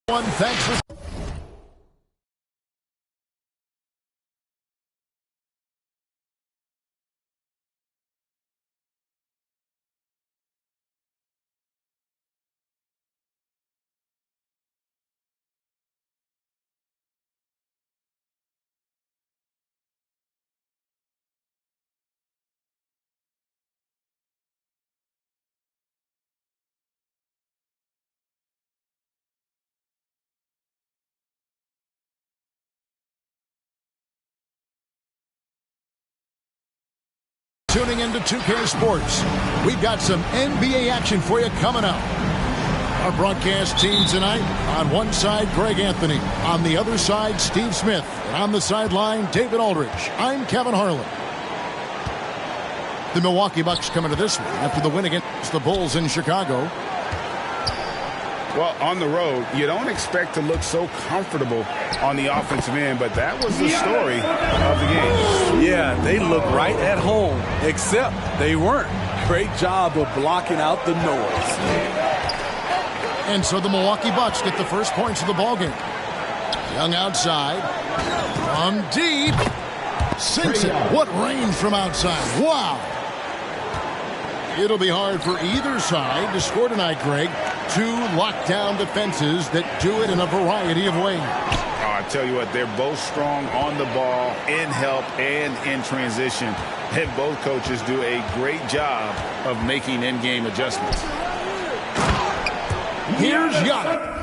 Thanks for tuning into 2K Sports. We've got some NBA action for you coming up. Our broadcast team tonight, on one side, Greg Anthony. On the other side, Steve Smith. And on the sideline, David Aldridge. I'm Kevin Harlan. The Milwaukee Bucks coming to this one after the win against the Bulls in Chicago. Well, on the road, you don't expect to look so comfortable on the offensive end, but that was the story of the game. Yeah, they look right at home, except they weren't. Great job of blocking out the noise. And so the Milwaukee Bucks get the first points of the ballgame. Young outside. From deep. Sinks it. What range from outside. Wow. It'll be hard for either side to score tonight, Greg. Two lockdown defenses that do it in a variety of ways. I tell you what, they're both strong on the ball, in help, and in transition. And both coaches do a great job of making in-game adjustments. Here's Giannis.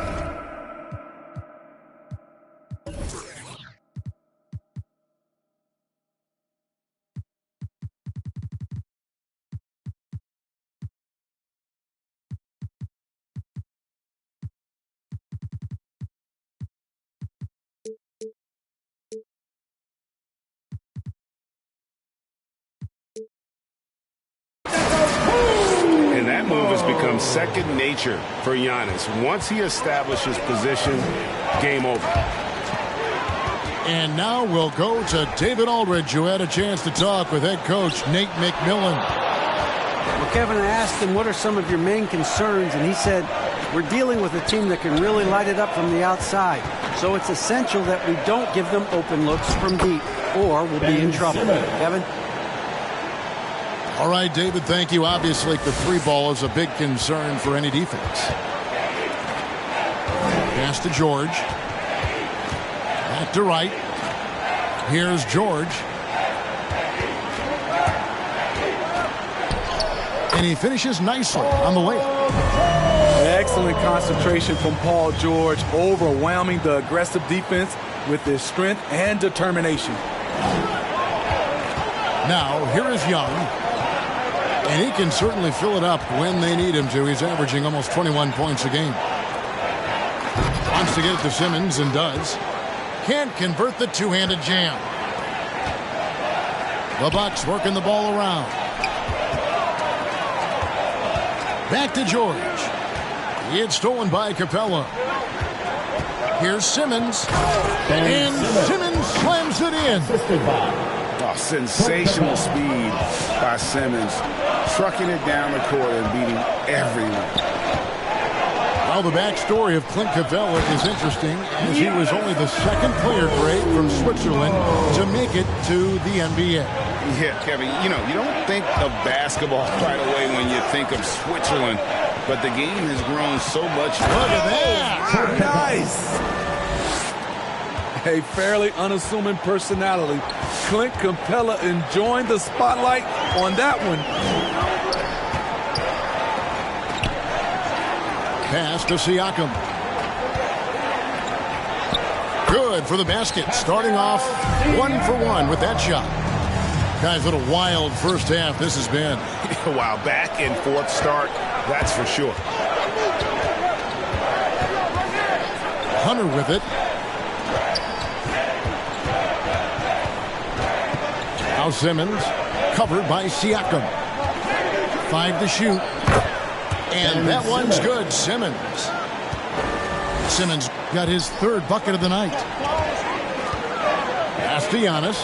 And that move has become second nature for Giannis. Once he establishes position, game over. And now we'll go to David Aldridge, who had a chance to talk with head coach Nate McMillan. Well, Kevin, I asked him, what are some of your main concerns? And he said, we're dealing with a team that can really light it up from the outside. So it's essential that we don't give them open looks from deep, or we'll be in trouble. Kevin? All right, David, thank you. Obviously, the three ball is a big concern for any defense. Pass to George. Back to Wright. Here's George. And he finishes nicely on the way. Excellent concentration from Paul George, overwhelming the aggressive defense with his strength and determination. Now, here is Young. And he can certainly fill it up when they need him to. He's averaging almost 21 points a game. Wants to get it to Simmons and does. Can't convert the two-handed jam. The Bucks working the ball around. Back to George. It's stolen by Capella. Here's Simmons. And Simmons slams it in. Oh, sensational speed by Simmons. Trucking it down the court and beating everyone. Well, the backstory of Clint Capella is interesting, as he was only the second player, Greg, from Switzerland to make it to the NBA. Yeah, Kevin, you know, you don't think of basketball right away when you think of Switzerland, but the game has grown so much. Look at that. Nice. A fairly unassuming personality. Clint Capella enjoying the spotlight on that one. Pass to Siakam. Good for the basket. Starting off 1-for-1 with that shot. Guys, what a wild first half this has been. Wow, back and forth start, that's for sure. Hunter with it. Now Simmons, covered by Siakam. 5 to shoot. And that one's good. Simmons got his third bucket of the night. Pass to Giannis.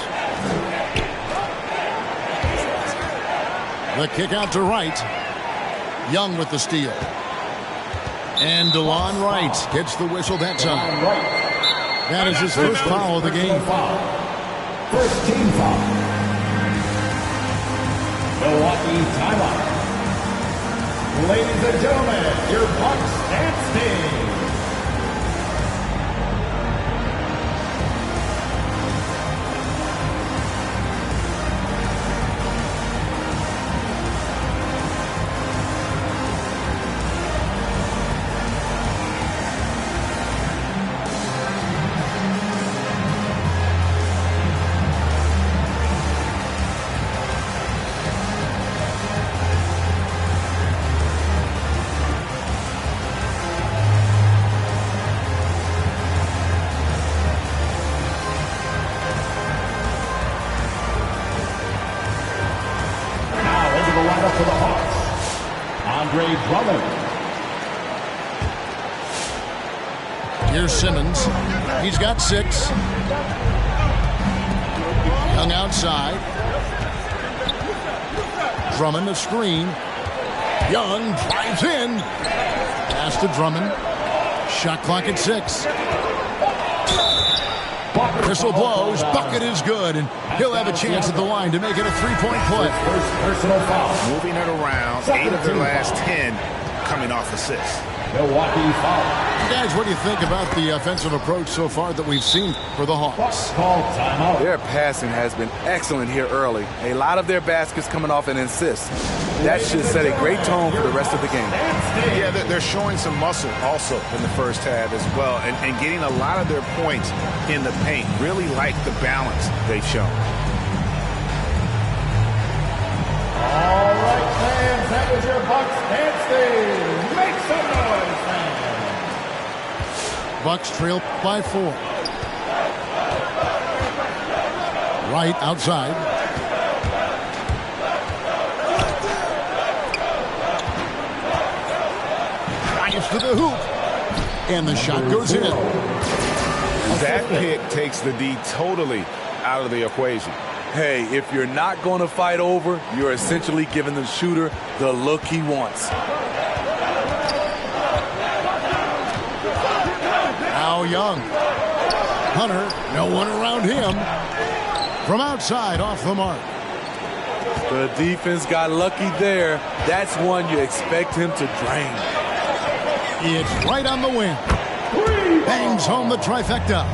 The kick out to Wright. Young with the steal. And DeLon Wright gets the whistle that time. That is his first foul of the game. First team foul. Milwaukee timeout. Ladies and gentlemen, your Bucks and Sting. For the Hawks, Here's Simmons. He's got 6. Young outside. Drummond a screen. Young drives in. Pass to Drummond. Shot clock at 6. Whistle blows. Bucket is good, and he'll have a chance at the line to make it a 3-point play. First personal foul. Moving it around. 8 of their last 10 coming off assists. Milwaukee foul. Guys, what do you think about the offensive approach so far that we've seen for the Hawks? Call timeout. Their passing has been excellent here early. A lot of their baskets coming off an assist. That should set a great tone for the rest of the game. Yeah, they're showing some muscle also in the first half as well, and getting a lot of their points in the paint. Really like the balance they've shown. All right, fans, that was your Bucks and Sting. Make some noise, fans. Bucks trail by 4. Right outside. Drives to the hoop. And the shot goes in. That pick takes the D totally out of the equation. Hey, if you're not going to fight over, you're essentially giving the shooter the look he wants. Now Young. Hunter, no one around him. From outside, off the mark. The defense got lucky there. That's one you expect him to drain. It's right on the wing. Bangs home the trifecta.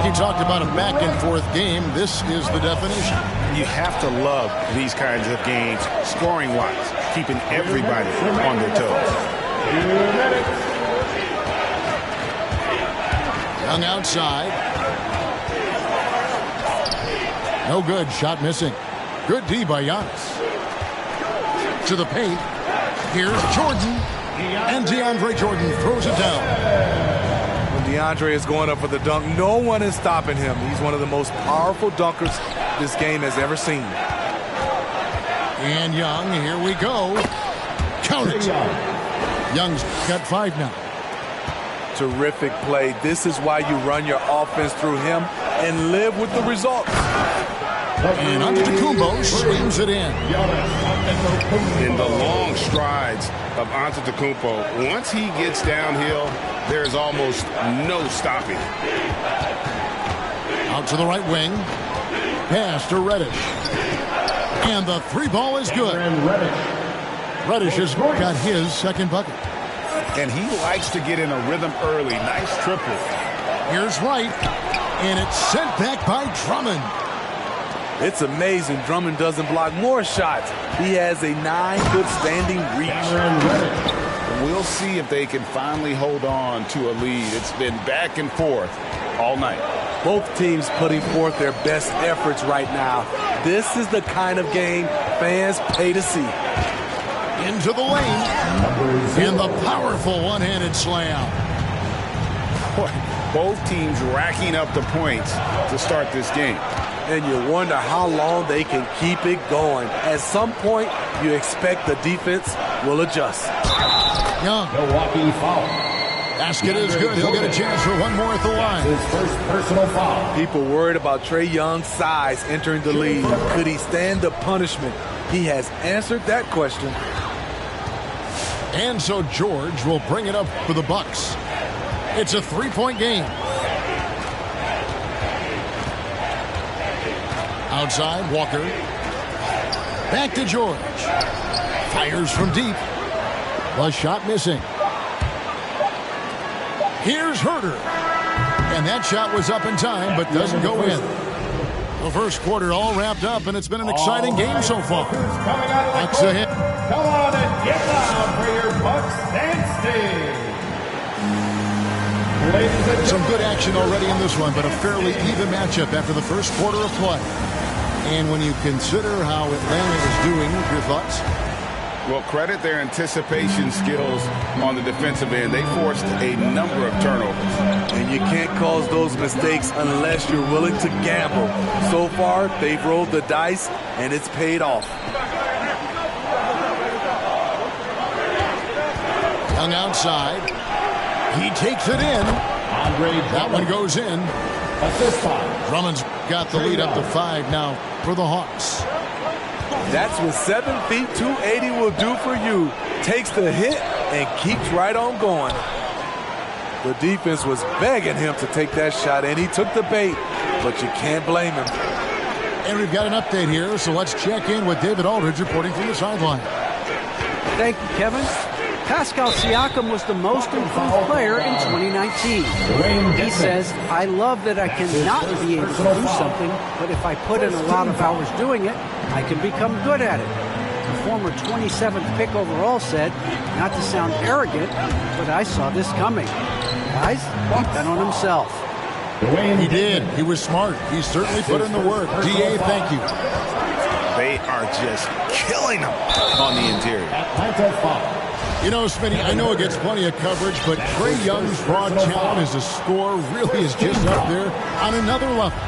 He talked about a back-and-forth game. This is the definition. You have to love these kinds of games, scoring-wise, keeping everybody on their toes. Young outside. No good. Shot missing. Good D by Giannis. To the paint. Here's Jordan. And DeAndre Jordan throws it down. When DeAndre is going up for the dunk, no one is stopping him. He's one of the most powerful dunkers this game has ever seen. And Young, here we go. Count it. Young's got 5 now. Terrific play. This is why you run your offense through him and live with the results. And Antetokounmpo swings it in. In the long strides of Antetokounmpo, once he gets downhill, there's almost no stopping. Out to the right wing. Pass to Reddish. And the 3-ball is good. Reddish has got his second bucket. And he likes to get in a rhythm early. Nice triple. Here's Wright. And it's sent back by Drummond. It's amazing Drummond doesn't block more shots. He has a 9-foot standing reach. We'll see if they can finally hold on to a lead. It's been back and forth all night. Both teams putting forth their best efforts right now. This is the kind of game fans pay to see. Into the lane. And the powerful one-handed slam. Both teams racking up the points to start this game. And you wonder how long they can keep it going. At some point, you expect the defense will adjust. Young. Milwaukee foul. Basket is good. He'll get a chance for one more at the line. His first personal foul. People worried about Trae Young's size entering the league. Could he stand the punishment? He has answered that question. And so George will bring it up for the Bucks. It's a 3-point game. Outside, Walker. Back to George. Fires from deep. The shot missing. Here's Herter. And that shot was up in time, but doesn't go in. The first quarter all wrapped up, and it's been an exciting game so far. Bucks ahead. Come on and get loud for your Bucks and Steve. Some good action already in this one, but a fairly even matchup after the first quarter of play. And when you consider how Atlanta is doing, your thoughts? Well, credit their anticipation skills on the defensive end. They forced a number of turnovers. And you can't cause those mistakes unless you're willing to gamble. So far, they've rolled the dice, and it's paid off. Young outside. He takes it in. That one goes in. Drummond's got the lead up to 5 now for the Hawks. That's what 7 feet 280 will do for you. Takes the hit and keeps right on going. The defense was begging him to take that shot, and he took the bait, but you can't blame him. And we've got an update here, so let's check in with David Aldridge reporting from the sideline. Thank you, Kevin. Pascal Siakam was the most improved player in 2019. He says, I love that I cannot be able to do something, but if I put in a lot of hours doing it, I can become good at it. The former 27th pick overall said, not to sound arrogant, but I saw this coming. Guys, he bet on himself. He did. He was smart. He certainly put in the work. DA, thank you. They are just killing them on the interior. You know, Smitty, I know it gets plenty of coverage, but Trae Young's raw talent as a scorer really is just up there on another level.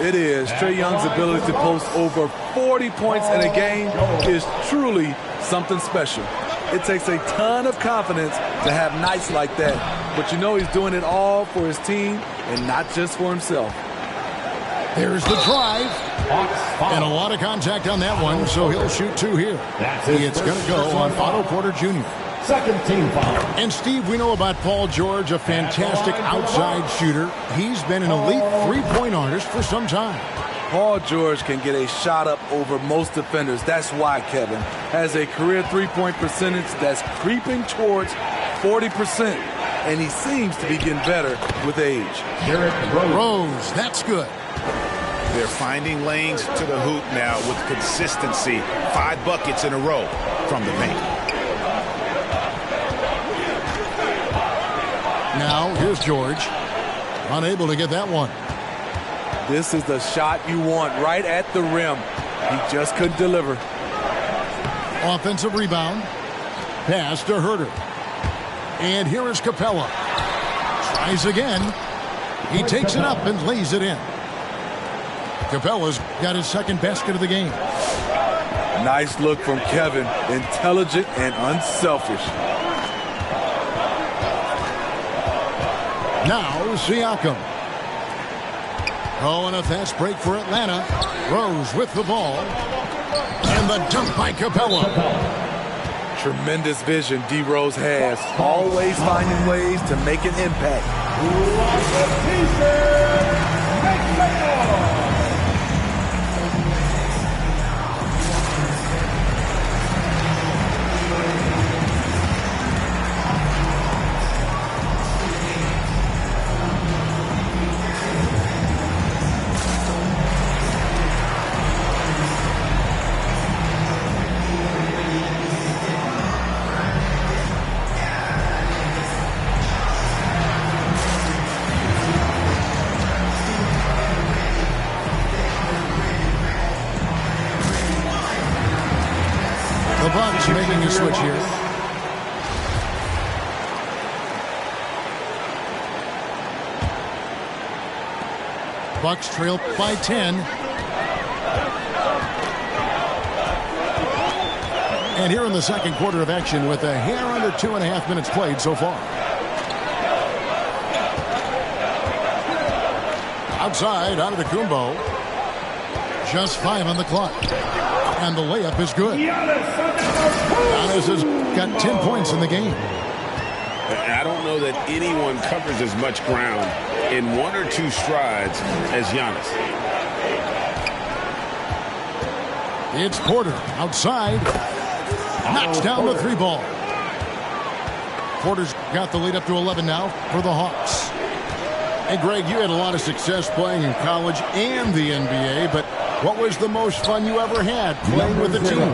It is. Trae Young's ability to post over 40 points in a game is truly something special. It takes a ton of confidence to have nights like that. But you know he's doing it all for his team and not just for himself. There's the drive. And a lot of contact on that one, so he'll shoot 2 here. It's going to go on Otto Porter Jr. Second team foul. And Steve, we know about Paul George, a fantastic outside shooter. He's been an elite three-point artist for some time. Paul George can get a shot up over most defenders. That's why Kevin has a career three-point percentage that's creeping towards 40%. And he seems to be getting better with age. Rose, that's good. They're finding lanes to the hoop now with consistency. 5 buckets in a row from the paint. Now, here's George. Unable to get that one. This is the shot you want right at the rim. He just couldn't deliver. Offensive rebound. Pass to Herter. And here is Capella. Tries again. He takes it up and lays it in. Capella's got his second basket of the game. Nice look from Kevin. Intelligent and unselfish. Now Siakam. Oh, and a fast break for Atlanta. Rose with the ball. And the dunk by Capella. Tremendous vision D. Rose has. Always finding ways to make an impact. The Bucks making a switch here. Bucks trail by 10. And here in the second quarter of action with a hair under 2.5 minutes played so far. Outside, Antetokounmpo. Just 5 on the clock. And the layup is good. Giannis is got 10 points in the game. I don't know that anyone covers as much ground in 1 or 2 strides as Giannis. It's Porter outside. Knocks down the 3 ball. Porter's got the lead up to 11 now for the Hawks. Hey, Greg, you had a lot of success playing in college and the NBA, but what was the most fun you ever had playing with a team?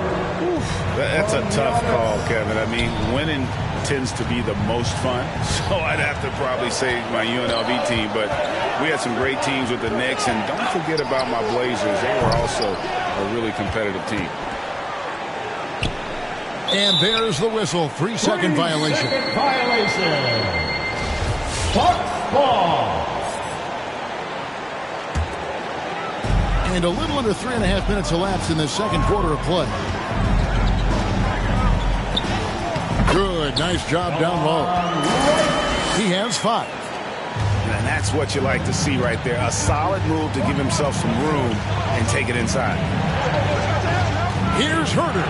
That's a tough call, Kevin. I mean, winning tends to be the most fun, so I'd have to probably say my UNLV team, but we had some great teams with the Knicks, and don't forget about my Blazers. They were also a really competitive team. And there's the whistle. 3-second violation. 3-second violation. Bucks ball. And a little under 3.5 minutes elapsed in the second quarter of play. Good. Nice job down low. He has 5. And that's what you like to see right there. A solid move to give himself some room and take it inside. Here's Herter.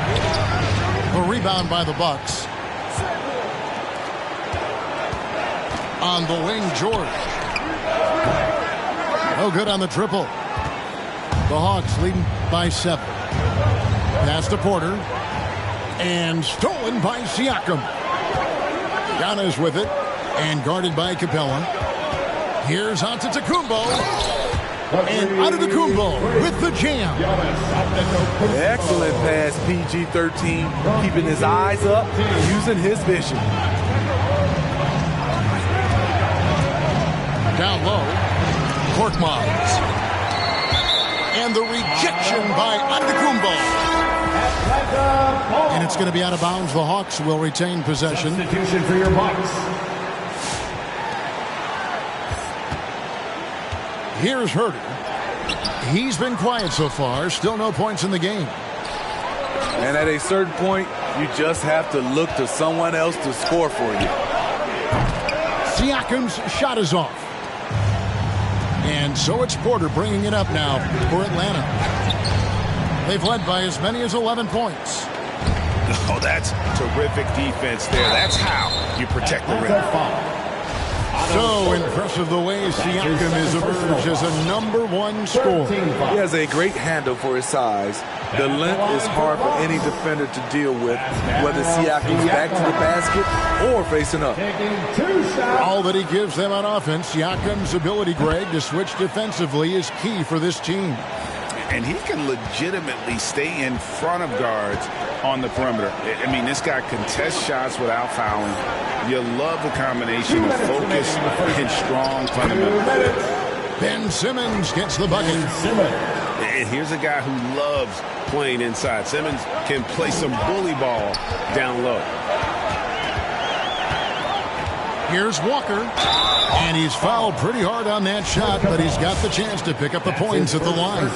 A rebound by the Bucks. On the wing, George. No good on the triple. The Hawks leading by 7. Pass to Porter. And stolen by Siakam. Giannis with it. And guarded by Capella. Here's Antetokounmpo. And Antetokounmpo with the jam. Excellent pass, PG-13. Keeping his eyes up, using his vision. Down low. Korkmaz. And the rejection by Antetokounmpo. And it's going to be out of bounds. The Hawks will retain possession. Substitution for your Bucks. Here's Herter. He's been quiet so far. Still no points in the game. And at a certain point, you just have to look to someone else to score for you. Siakam's shot is off. And so it's Porter bringing it up now for Atlanta. They've led by as many as 11 points. Oh, that's terrific defense there. That's how you protect the rim. So impressive the way Siakam has emerged as a #1 scorer. He has a great handle for his size. The length is hard for any defender to deal with, whether Siakam's back to the basket or facing up. All that he gives them on offense, Siakam's ability, Greg, to switch defensively is key for this team. And he can legitimately stay in front of guards on the perimeter. I mean, this guy contests shots without fouling. You love the combination of focus and strong fundamentals. Ben Simmons gets the bucket. And here's a guy who loves playing inside. Simmons can play some bully ball down low. Here's Walker. And he's fouled pretty hard on that shot, but he's got the chance to pick up the points at the line.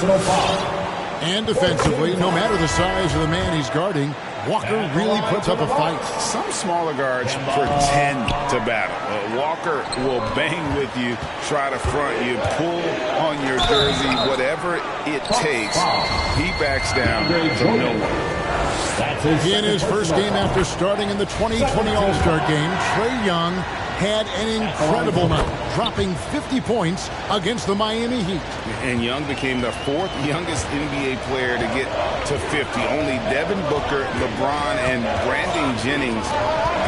And defensively, no matter the size of the man he's guarding, Walker really puts up a fight. Some smaller guards pretend to battle. Walker will bang with you, try to front you, pull on your jersey, whatever it takes. He backs down from no one. In his first game after starting in the 2020 All-Star game, Trae Young had an incredible night, dropping 50 points against the Miami Heat. And Young became the 4th youngest NBA player to get to 50. Only Devin Booker, LeBron, and Brandon Jennings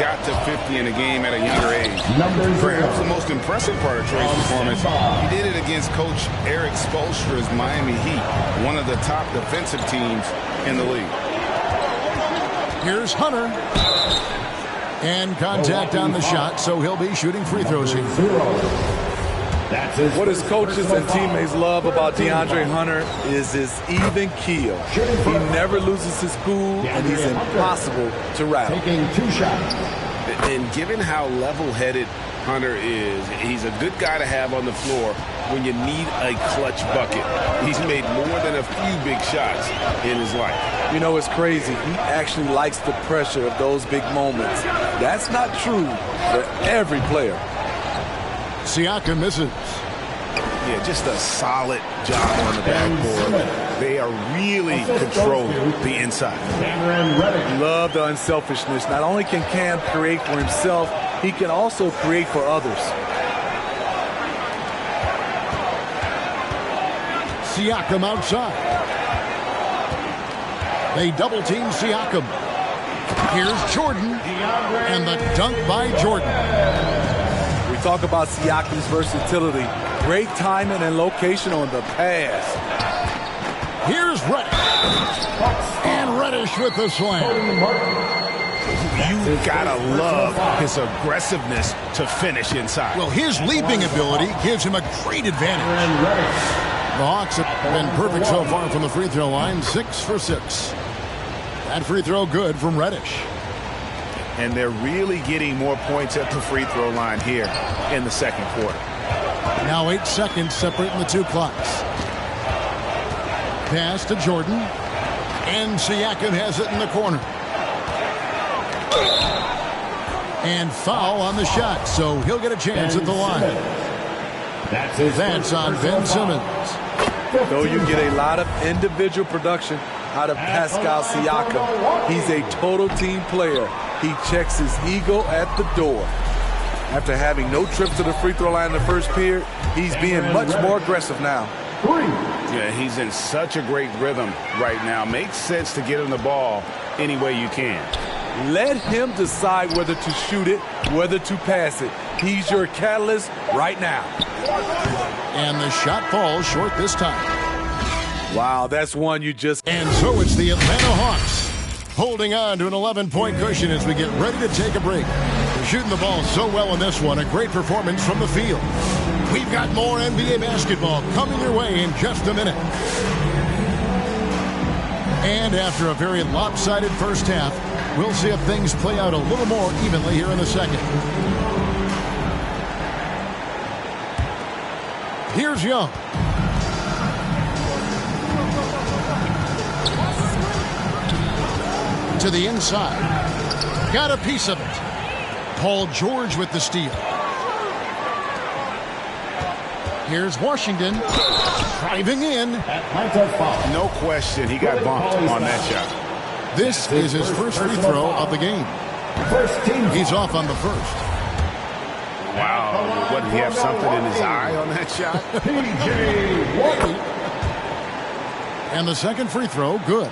got to 50 in a game at a younger age. Perhaps the most impressive part of Trae's performance, he did it against Coach Eric Spoelstra's Miami Heat, one of the top defensive teams in the league. Here's Hunter. And contact on the shot, so he'll be shooting free throws here. What his coaches and teammates love about DeAndre Hunter is his even keel. He never loses his cool, and he's impossible to rattle. Taking 2 shots. And given how level-headed Hunter is, he's a good guy to have on the floor when you need a clutch bucket. He's made more than a few big shots in his life. You know, it's crazy. He actually likes the pressure of those big moments. That's not true for every player. Siakam misses. Yeah, just a solid job on the backboard. They are really controlling the inside. Love the unselfishness. Not only can Cam create for himself, he can also create for others. Siakam outside. They double-team Siakam. Here's Jordan, and the dunk by Jordan. We talk about Siakam's versatility. Great timing and location on the pass. Here's Reddish. And Reddish with the slam. You gotta love his aggressiveness to finish inside. Well, his leaping ability gives him a great advantage. The Hawks have been perfect so far from the free throw line, 6 for 6. That free throw good from Reddish. And they're really getting more points at the free throw line here in the second quarter. Now 8 seconds separating the two clocks. Pass to Jordan. And Siakam has it in the corner. And foul on the shot, so he'll get a chance at the line. That's on Ben Simmons. Though you get a lot of individual production out of Pascal Siakam, he's a total team player. He checks his ego at the door. After having no trips to the free throw line in the first period, he's being much more aggressive now. Yeah, he's in such a great rhythm right now. Makes sense to get him the ball any way you can. Let him decide whether to shoot it, whether to pass it. He's your catalyst right now. And the shot falls short this time. Wow, that's one you just... And so it's the Atlanta Hawks holding on to an 11-point cushion as we get ready to take a break. They're shooting the ball so well in this one. A great performance from the field. We've got more NBA basketball coming your way in just a minute. And after a very lopsided first half, we'll see if things play out a little more evenly here in the second. Here's Young. To the inside. Got a piece of it. Paul George with the steal. Here's Washington driving in. No question, he got bumped on that shot. This is his first free throw of the game. He's off on the first. Wow, what, did he have something in his eye on that shot? And the second free throw, good.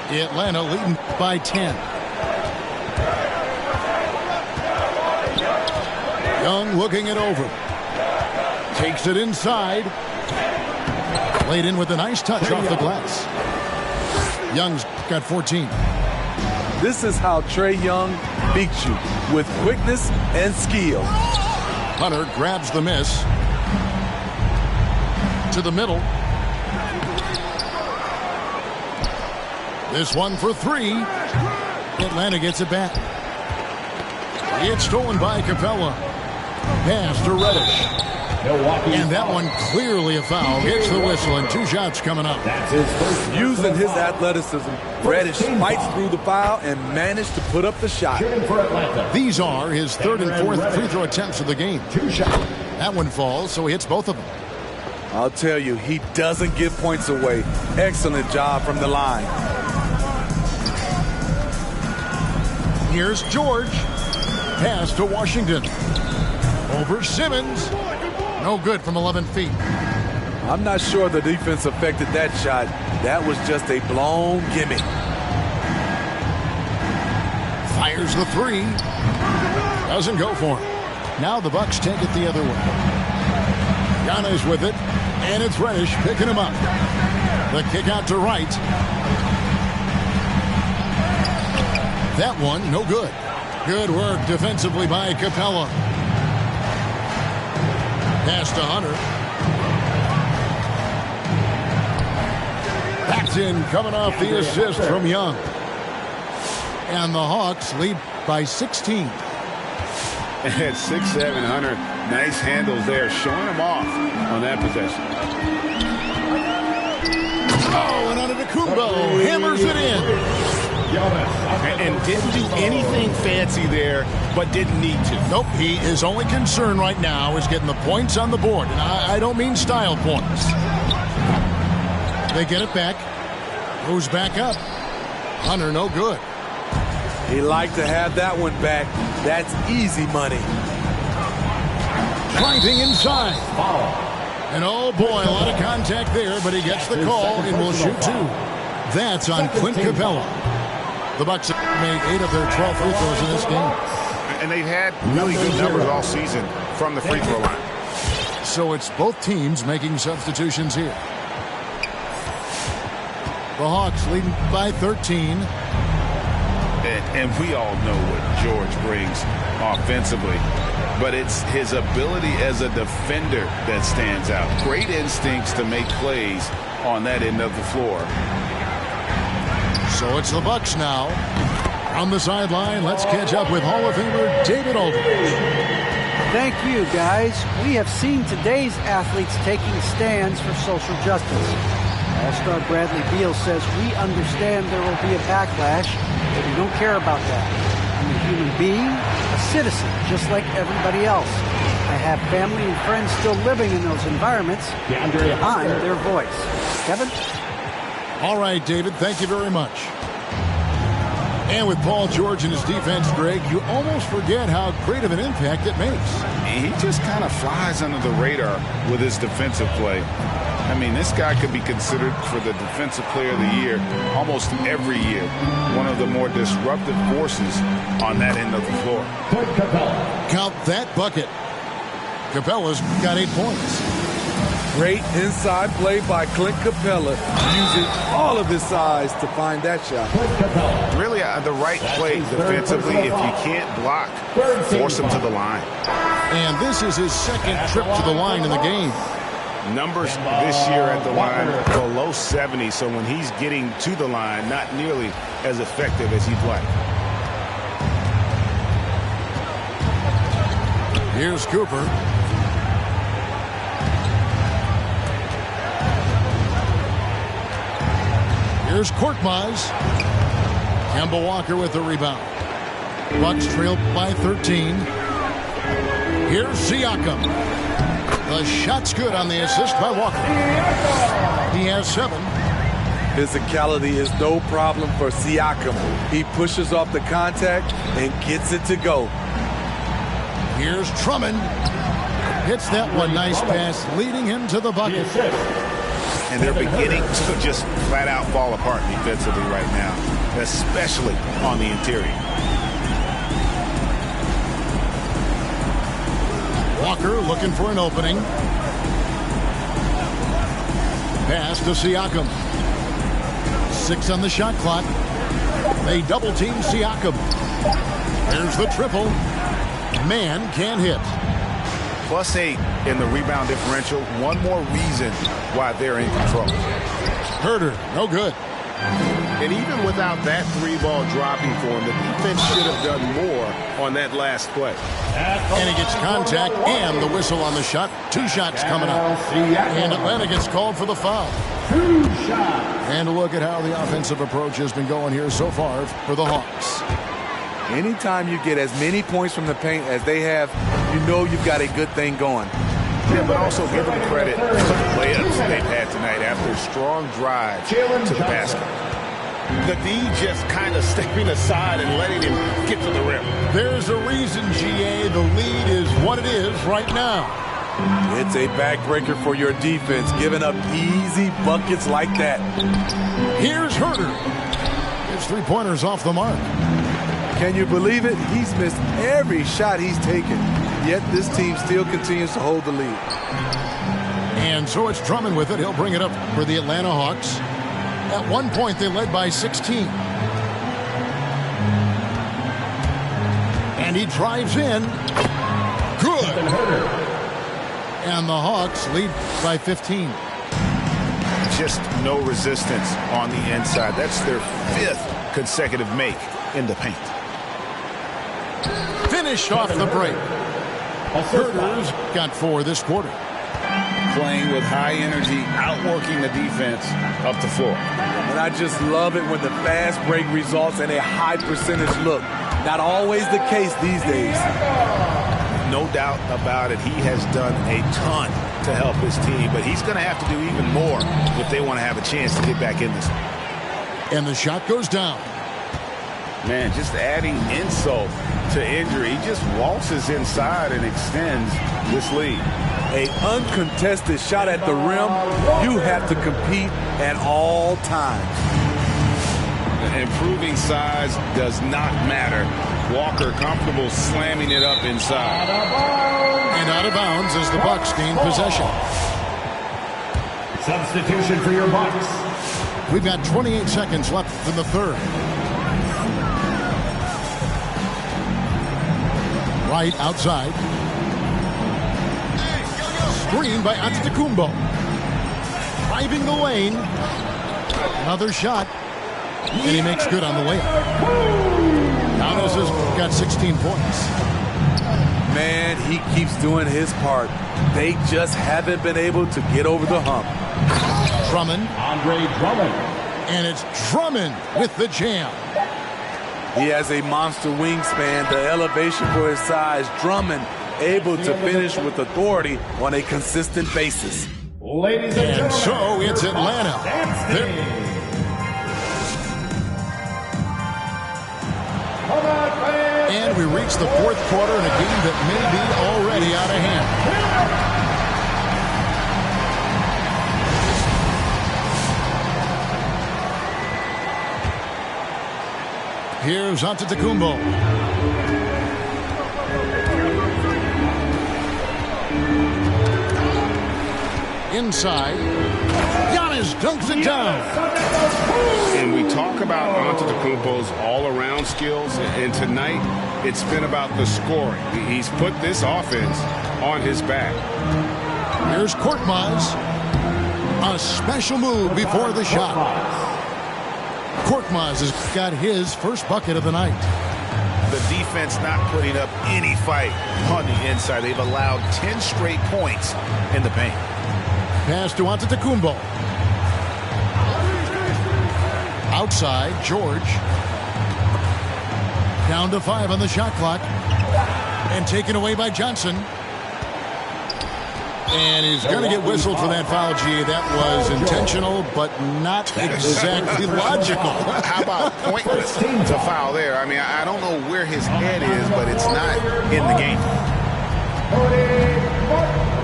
Atlanta leading by 10. Young looking it over. Takes it inside. Laid in with a nice touch off the glass. Young's got 14. This is how Trae Young beats you, with quickness and skill. Hunter grabs the miss. To the middle. This one for 3. Atlanta gets it back. It's stolen by Capella. Pass to Reddish. And that one clearly a foul. Hits the whistle, and 2 shots coming up. Using his athleticism, Reddish fights through the foul and managed to put up the shot. These are his 3rd and 4th free throw attempts of the game. That one falls, so he hits both of them. I'll tell you, he doesn't give points away. Excellent job from the line. Here's George. Pass to Washington. Over Simmons. No good from 11 feet. I'm not sure the defense affected that shot. That was just a blown gimme. Fires the 3. Doesn't go for him. Now the Bucks take it the other way. Giannis with it. And it's Reddish picking him up. The kick out to right. That one, no good. Good work defensively by Capella. Pass to Hunter. Paxton coming off the assist from Young. And the Hawks lead by 16. At 6'7", Hunter, nice handles there, showing him off on that possession. Oh, and Antetokounmpo hammers it in. And didn't do anything fancy there, but didn't need to. Nope, his only concern right now is getting the points on the board. And I don't mean style points. They get it back. Goes back up. Hunter, no good. He liked to have that one back. That's easy money. Driving inside. And oh boy, a lot of contact there, but he gets the call and will shoot 2. That's on Clint Capella. The Bucks have made 8 of their 12 free throws in this game. And they've had really good numbers all season from the free throw line. So it's both teams making substitutions here. The Hawks leading by 13. And we all know what George brings offensively. But it's his ability as a defender that stands out. Great instincts to make plays on that end of the floor. So it's the Bucks now. On the sideline, let's catch up with Hall of Famer David Aldridge. Thank you, guys. We have seen today's athletes taking stands for social justice. All-star Bradley Beal says, we understand there will be a backlash, but we don't care about that. I'm a human being, a citizen, just like everybody else. I have family and friends still living in those environments. I'm their voice. Kevin? All right, David, thank you very much. And with Paul George and his defense, Greg, you almost forget how great of an impact it makes. He just kind of flies under the radar with his defensive play. I mean, this guy could be considered for the Defensive Player of the Year almost every year. One of the more disruptive forces on that end of the floor. Count that bucket. Capella's got 8 points. Great inside play by Clint Capella, using all of his size to find that shot. Really the right play defensively. If you can't block, force him to the line. And this is his second trip to the line in the game. Numbers this year at the line below 70, so when he's getting to the line, not nearly as effective as he'd like. Here's Cooper. Here's Korkmaz. Kemba Walker with the rebound. Bucks trail by 13. Here's Siakam. The shot's good on the assist by Walker. He has 7. Physicality is no problem for Siakam. He pushes off the contact and gets it to go. Here's Drummond. Hits that one. Nice pass, leading him to the bucket. And they're beginning to just flat out fall apart defensively right now, especially on the interior. Walker looking for an opening. Pass to Siakam. 6 on the shot clock. They double team Siakam. Here's the triple. Man can't hit. +8 in the rebound differential. One more reason why they're in control. Herter, no good. And even without that 3-ball dropping for him, the defense should have done more on that last play. And he gets contact and the whistle on the shot. 2 shots coming up. And Atlanta gets called for the foul. 2 shots. And look at how the offensive approach has been going here so far for the Hawks. Anytime you get as many points from the paint as they have, you know you've got a good thing going. Yeah, but also give them credit for the layups they've had tonight after a strong drive to the basket. The D just kind of stepping aside and letting him get to the rim. There's a reason, GA, the lead is what it is right now. It's a backbreaker for your defense, giving up easy buckets like that. Here's Herter. His 3-pointers off the mark. Can you believe it? He's missed every shot he's taken, yet this team still continues to hold the lead. And so it's Drummond with it. He'll bring it up for the Atlanta Hawks. At one point, they led by 16. And he drives in. Good. And the Hawks lead by 15. Just no resistance on the inside. That's their 5th consecutive make in the paint. Finished off the break. Herter's got 4 this quarter. Playing with high energy, outworking the defense up the floor. And I just love it when the fast break results in a high percentage look. Not always the case these days. No doubt about it. He has done a ton to help his team, but he's going to have to do even more if they want to have a chance to get back in this. And the shot goes down. Man, just adding insult to injury. He just waltzes inside and extends this lead. An uncontested shot at the rim, you have to compete at all times. Improving size does not matter. Walker comfortable slamming it up inside. And out of bounds as the Bucks gain possession. Substitution for your Bucks. We've got 28 seconds left in the third. Right outside. Screen by Antetokounmpo. Driving the lane. Another shot. And he makes good on the layup. Giannis has got 16 points. Man, he keeps doing his part. They just haven't been able to get over the hump. Drummond. Andre Drummond. And it's Drummond with the jam. He has a monster wingspan, the elevation for his size. Drummond able to finish with authority on a consistent basis. Ladies and And gentlemen, so it's Atlanta. And we reach the fourth quarter in a game that may be already out of hand. Here's Antetokounmpo. Inside. Giannis dunks it down. And we talk about Antetokounmpo's all-around skills, and tonight it's been about the scoring. He's put this offense on his back. Here's Korkmaz. A special move before the shot. Korkmaz has got his first bucket of the night. The defense not putting up any fight on the inside. They've allowed 10 straight points in the paint. Pass to Antetokounmpo. Outside, George. Down to 5 on the shot clock. And taken away by Johnson. And he's going to get whistled for that foul, G. That was intentional, but not exactly logical. How about pointless to foul there? I mean, I don't know where his head is, but it's not in the game.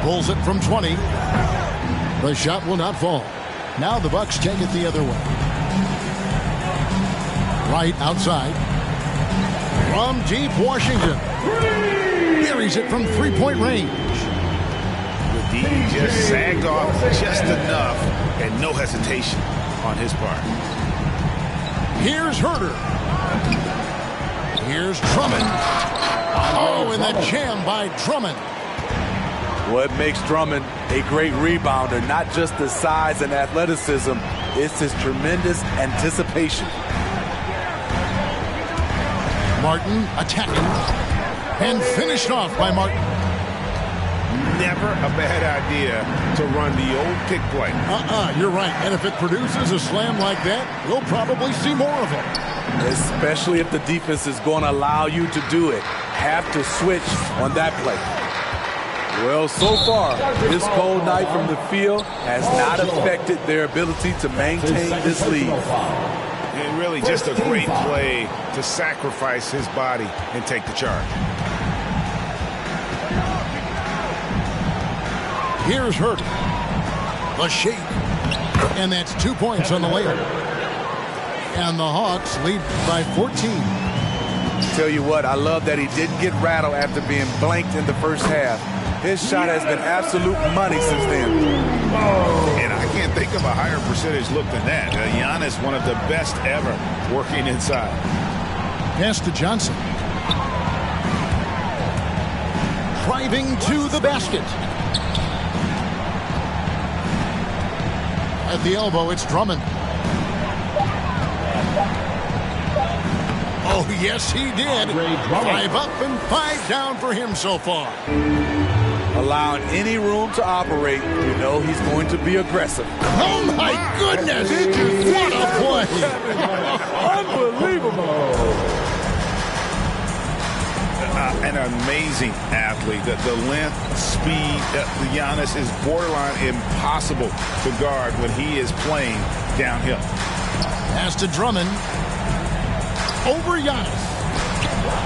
Pulls it from 20. The shot will not fall. Now the Bucks take it the other way. Right outside. From deep Washington. Buries it from three-point range. The D just sagged off just enough and no hesitation on his part. Here's Herter. Here's Drummond. Oh, and the jam by Drummond. What makes Drummond a great rebounder, not just the size and athleticism, it's his tremendous anticipation. Martin attacking and finished off by Martin. Never a bad idea to run the old pick play. You're right. And if it produces a slam like that, we'll probably see more of it. Especially if the defense is going to allow you to do it. Have to switch on that play. Well, so far, this cold night from the field has not affected their ability to maintain this lead. And really just a great play to sacrifice his body and take the charge. Here's Herter. The shake. And that's 2 points on the layup. And the Hawks lead by 14. Tell you what, I love that he didn't get rattled after being blanked in the first half. His shot has been absolute money since then. And I can't think of a higher percentage look than that. Giannis, one of the best ever working inside. Pass to Johnson. Driving to the basket. At the elbow, it's Drummond. Oh, yes, he did. 5 up and 5 down for him so far. Allowing any room to operate, you know he's going to be aggressive. Oh, my goodness. What a play. Unbelievable. An amazing athlete. The length, speed, Giannis is borderline impossible to guard when he is playing downhill. Pass to Drummond. Over Giannis.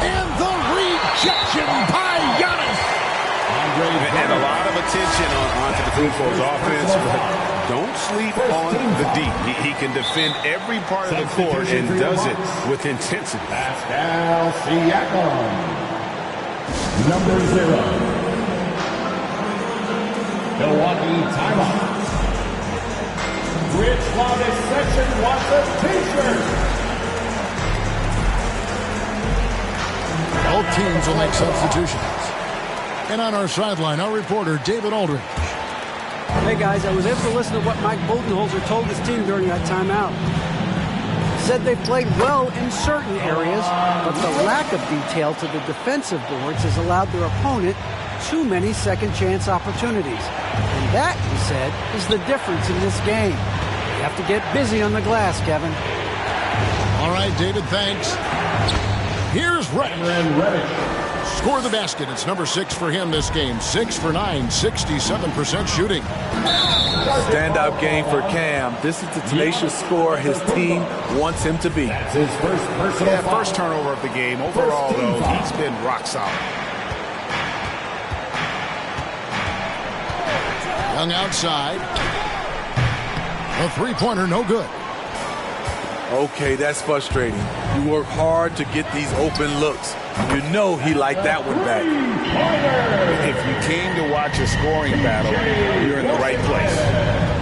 And the rejection by Giannis. And a lot of attention onto the Kumbo's offense, but don't sleep on the deep. He can defend every part of the court and does it with intensity. Pascal Siakam, number 0. Milwaukee timeout. Rich, while this session wants a t-shirt. Both teams will make substitutions. And on our sideline, our reporter, David Aldridge. Hey, guys, I was able to listen to what Mike Budenholzer told his team during that timeout. He said they played well in certain areas, but the lack of detail to the defensive boards has allowed their opponent too many second-chance opportunities. And that, he said, is the difference in this game. You have to get busy on the glass, Kevin. All right, David, thanks. Here's Reddish. Score the basket. It's number 6 for him this game. 6 for 9, 67% shooting. Standout game for Cam. This is the tenacious scorer his team wants him to be. That's his first personal foul. First turnover of the game. Overall, though, he's been rock solid. Young outside. A three-pointer, no good. Okay, that's frustrating. You work hard to get these open looks. You know he liked that one back. If you came to watch a scoring battle, you're in the right place.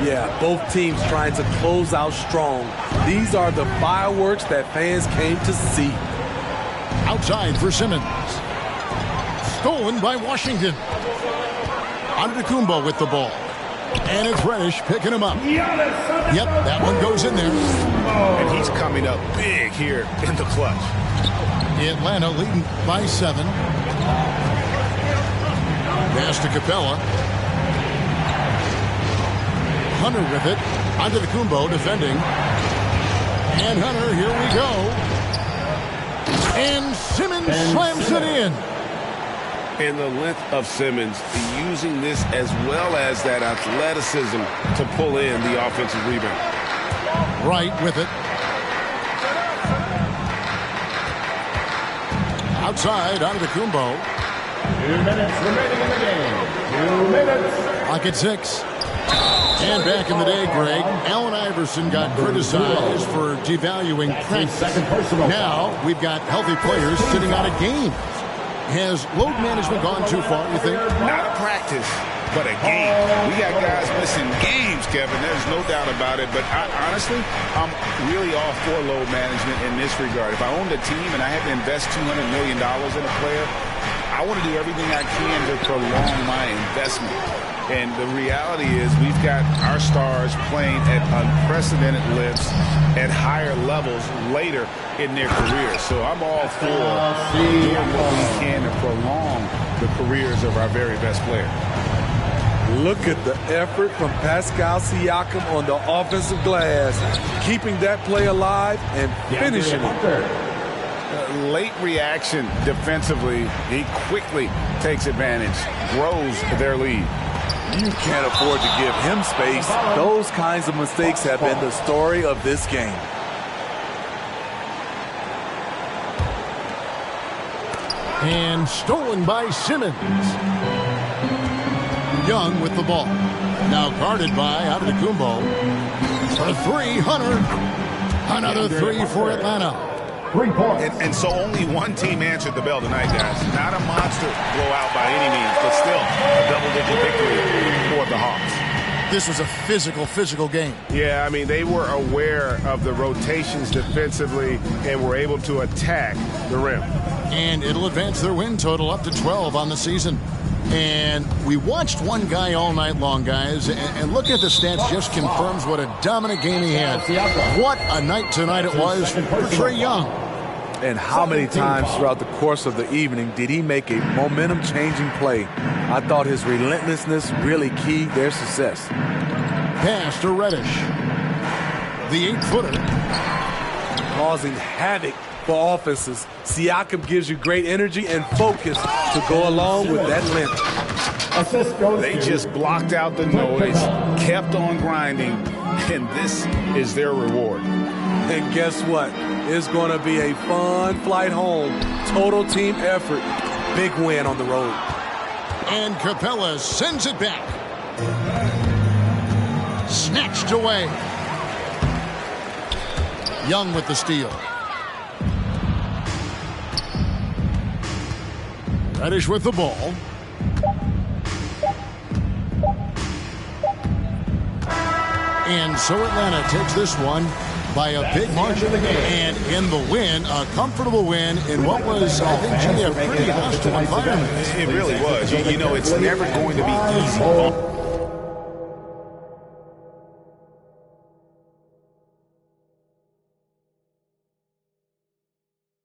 Yeah, both teams trying to close out strong. These are the fireworks that fans came to see. Outside for Simmons. Stolen by Washington. Antetokounmpo with the ball. And it's Reddish picking him up. Yep, that one goes in there. And he's coming up big here in the clutch. Atlanta leading by 7. Pass to Capella. Hunter with it. Antetokounmpo defending. And Hunter, here we go. And Simmons slams it in. And the length of Simmons, using this as well as that athleticism to pull in the offensive rebound. Right with it. Outside, Antetokounmpo. 2 minutes remaining in the game. 2 minutes. Lock at 6. And back in the day, Greg, Allen Iverson got criticized for devaluing practice. Now we've got healthy players sitting out of games. Has load management gone too far, you think? Not a practice, but a game. We got guys missing games, Kevin. There's no doubt about it. But honestly, I'm really all for load management in this regard. If I owned a team and I had to invest $200 million in a player, I want to do everything I can to prolong my investment. And the reality is we've got our stars playing at unprecedented lifts at higher levels later in their careers. So I'm all for doing what we can to prolong the careers of our very best players. Look at the effort from Pascal Siakam on the offensive glass, keeping that play alive and finishing it. Late reaction defensively, he quickly takes advantage, grows their lead. You can't afford to give him space. Those kinds of mistakes have been the story of this game. And stolen by Simmons. Young with the ball. Now guarded by Antetokounmpo. For 3, Hunter. Another 3 for Atlanta. 3 points. And so only one team answered the bell tonight, guys. Not a monster blowout by any means, but still a double-digit victory for the Hawks. This was a physical game. Yeah, I mean, they were aware of the rotations defensively and were able to attack the rim. And it'll advance their win total up to 12 on the season. And we watched one guy all night long, guys, and look at the stats, just confirms what a dominant game he had. What a night tonight it was for Trae Young. And how many times throughout the course of the evening did he make a momentum-changing play? I thought his relentlessness really keyed their success. Pass to Reddish. The 8-footer. Causing havoc for offenses. Siakam gives you great energy and focus to go along with that length. They just blocked out the noise, kept on grinding, and this is their reward. And guess what? It's going to be a fun flight home. Total team effort. Big win on the road. And Capella sends it back. Snatched away. Young with the steal. Reddish with the ball. And so Atlanta takes this one by a big margin. And in the win, a comfortable win in what was, I think, Jimmy, a pretty hostile environment. It really was. You know, it's never going to be easy.